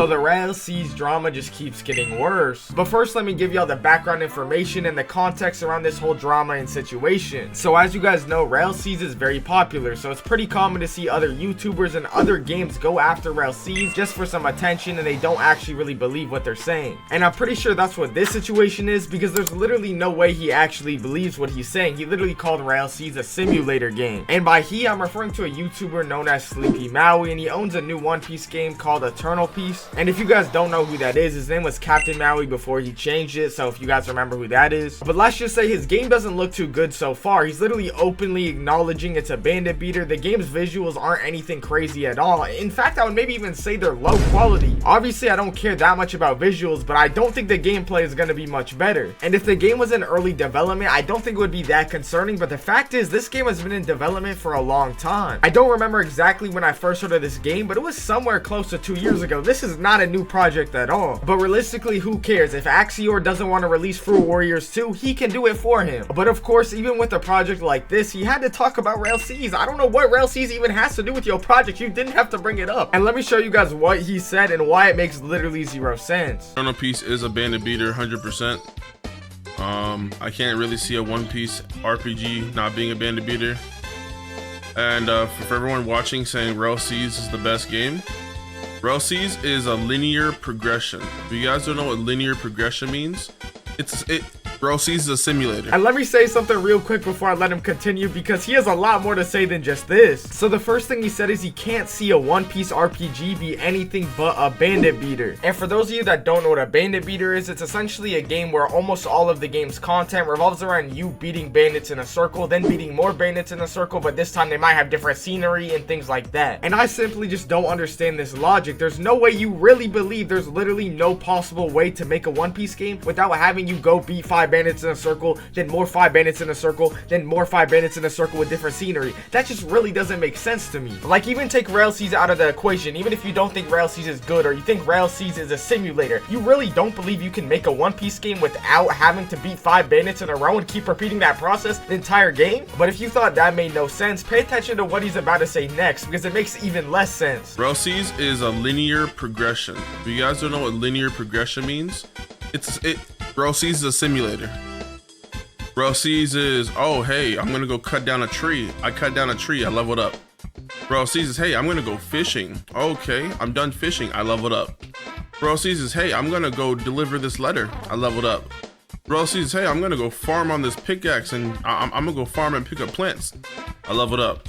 So the Rell Seas drama just keeps getting worse. But first, let me give y'all the background information and the context around this whole drama and situation. So as you guys know, Rell Seas is very popular, so it's pretty common to see other YouTubers and other games go after Rell Seas just for some attention, and they don't actually really believe what they're saying. And I'm pretty sure that's what this situation is, because there's literally no way he actually believes what he's saying. He literally called Rell Seas a simulator game, and by he, I'm referring to a YouTuber known as Sleepy Maui, and he owns a new One Piece game called Eternal Piece. And if you guys don't know who that is, his name was Captain Maui before he changed it, so if you guys remember who that is. But let's just say his game doesn't look too good so far. He's literally openly acknowledging it's a bandit beater. The game's visuals aren't anything crazy at all. In fact, I would maybe even say they're low quality. Obviously, I don't care that much about visuals, but I don't think the gameplay is going to be much better. And if the game was in early development, I don't think it would be that concerning, but the fact is this game has been in development for a long time. I don't remember exactly when I first heard of this game, but it was somewhere close to 2 years ago. This is not a new project at all. But realistically, who cares? If Axior doesn't want to release Fruit Warriors 2, he can do it for him. But of course, even with a project like this, he had to talk about Rell Seas. I don't know what Rell Seas even has to do with your project. You didn't have to bring it up. And let me show you guys what he said and why it makes literally zero sense. Eternal Piece is a bandit beater, 100%. I can't really see a One Piece RPG not being a bandit beater. And for everyone watching saying Rell Seas is the best game, Rell Seas is a linear progression. If you guys don't know what linear progression means, Rell Seas is a simulator. And let me say something real quick before I let him continue, because he has a lot more to say than just this. So the first thing he said is he can't see a One Piece RPG be anything but a bandit beater. And for those of you that don't know what a bandit beater is, it's essentially a game where almost all of the game's content revolves around you beating bandits in a circle, then beating more bandits in a circle, but this time they might have different scenery and things like that. And I simply just don't understand this logic. There's no way you really believe there's literally no possible way to make a One Piece game without having you go beat 5 bandits in a circle, then more 5 bandits in a circle, then more 5 bandits in a circle with different scenery. That just really doesn't make sense to me. Like, even take Rell Seas out of the equation. Even if you don't think Rell Seas is good, or you think Rell Seas is a simulator, you really don't believe you can make a One Piece game without having to beat 5 bandits in a row and keep repeating that process the entire game? But if you thought that made no sense, pay attention to what he's about to say next, because it makes even less sense. Rell Seas is a linear progression. If you guys don't know what linear progression means, Rell Seas is a simulator. Rell Seas is, oh hey, I'm gonna go cut down a tree. I cut down a tree, I leveled up. Rell Seas is, hey, I'm gonna go fishing. Okay, I'm done fishing, I leveled up. Rell Seas is, hey, I'm gonna go deliver this letter. I leveled up. Rell Seas is, hey, I'm gonna go farm on this pickaxe, and I'm gonna go farm and pick up plants. I leveled up.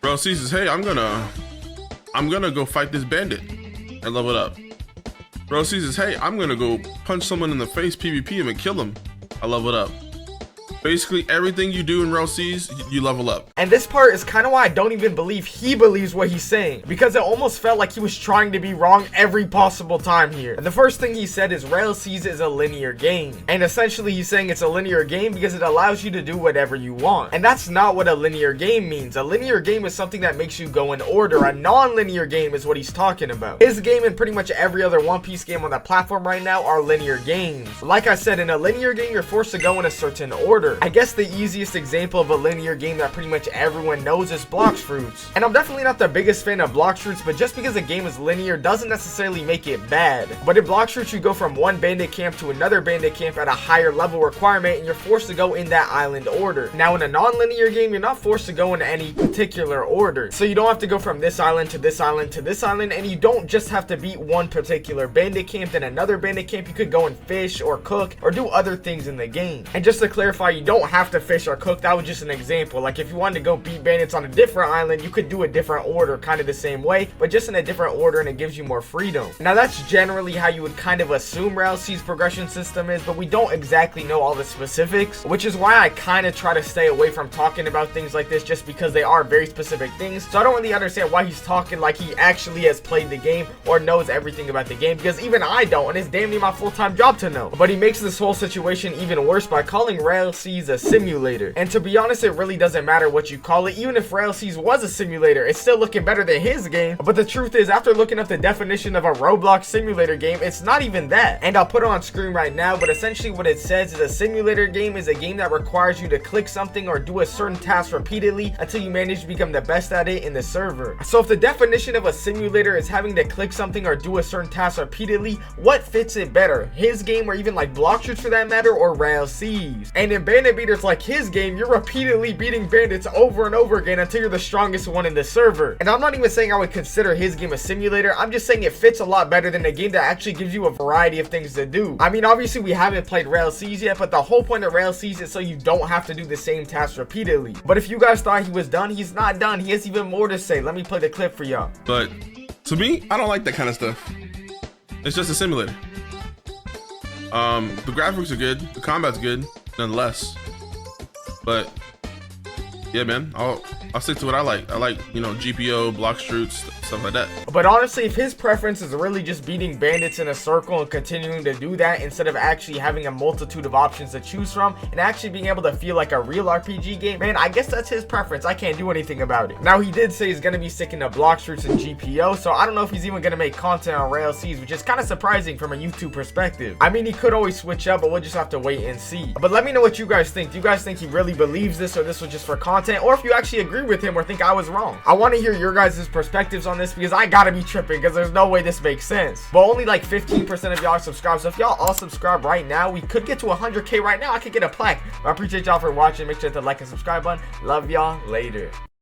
Rell Seas is, hey, I'm gonna go fight this bandit. I leveled up. Rell Seas is, hey, I'm gonna go punch someone in the face, PvP him and kill him. I leveled up. Basically, everything you do in Rell Seas, you level up. And this part is kind of why I don't even believe he believes what he's saying, because it almost felt like he was trying to be wrong every possible time here. And the first thing he said is Rell Seas is a linear game. And essentially, he's saying it's a linear game because it allows you to do whatever you want. And that's not what a linear game means. A linear game is something that makes you go in order. A non-linear game is what he's talking about. His game and pretty much every other One Piece game on the platform right now are linear games. Like I said, in a linear game, you're forced to go in a certain order. I guess the easiest example of a linear game that pretty much everyone knows is Blox Fruits. And I'm definitely not the biggest fan of Blox Fruits, but just because a game is linear doesn't necessarily make it bad. But in Blox Fruits, you go from one bandit camp to another bandit camp at a higher level requirement, and you're forced to go in that island order. Now, in a non-linear game, you're not forced to go in any particular order. So you don't have to go from this island to this island to this island, and you don't just have to beat one particular bandit camp, then another bandit camp. You could go and fish or cook or do other things in the game. And just to clarify, you don't have to fish or cook. That was just an example. Like, if you wanted to go beat bandits on a different island, you could do a different order, kind of the same way, but just in a different order, and it gives you more freedom. Now, that's generally how you would kind of assume Rell Seas' progression system is, but we don't exactly know all the specifics, which is why I kind of try to stay away from talking about things like this, just because they are very specific things. So I don't really understand why he's talking like he actually has played the game or knows everything about the game, because even I don't, and it's damn near my full-time job to know. But he makes this whole situation even worse by calling Rell Seas Seas a simulator. And to be honest, it really doesn't matter what you call it. Even if Rell Seas was a simulator, it's still looking better than his game. But the truth is, after looking up the definition of a Roblox simulator game, it's not even that. And I'll put it on screen right now, but essentially what it says is a simulator game is a game that requires you to click something or do a certain task repeatedly until you manage to become the best at it in the server. So if the definition of a simulator is having to click something or do a certain task repeatedly, what fits it better? His game, or even like block shoots for that matter, or Rell Seas? And in bandit beaters like his game, you're repeatedly beating bandits over and over again until you're the strongest one in the server. And I'm not even saying I would consider his game a simulator. I'm just saying it fits a lot better than a game that actually gives you a variety of things to do. I mean, obviously we haven't played Rell Seas yet, but the whole point of Rell Seas is so you don't have to do the same task repeatedly. But if you guys thought he was done, he's not done. He has even more to say. Let me play the clip for y'all. But to me, I don't like that kind of stuff. It's just a simulator. The graphics are good, the combat's good, nonetheless. But yeah, man, I'll stick to what I like. I like, you know, GPO, block shoots, stuff like that. But honestly, if his preference is really just beating bandits in a circle and continuing to do that instead of actually having a multitude of options to choose from and actually being able to feel like a real RPG game, man, I guess that's his preference. I can't do anything about it. Now, he did say he's going to be sticking to block shoots and GPO, so I don't know if he's even going to make content on Rell Seas, which is kind of surprising from a YouTube perspective. I mean, he could always switch up, but we'll just have to wait and see. But let me know what you guys think. Do you guys think he really believes this, or this was just for content, or if you actually agree with him or think I was wrong? I want to hear your guys' perspectives on this, because I gotta be tripping, because there's no way this makes sense. But only like 15% of y'all are subscribed, so if y'all all subscribe right now, we could get to 100K right now. I could get a plaque. I appreciate y'all for watching. Make sure to hit the like and subscribe button. Love y'all. Later.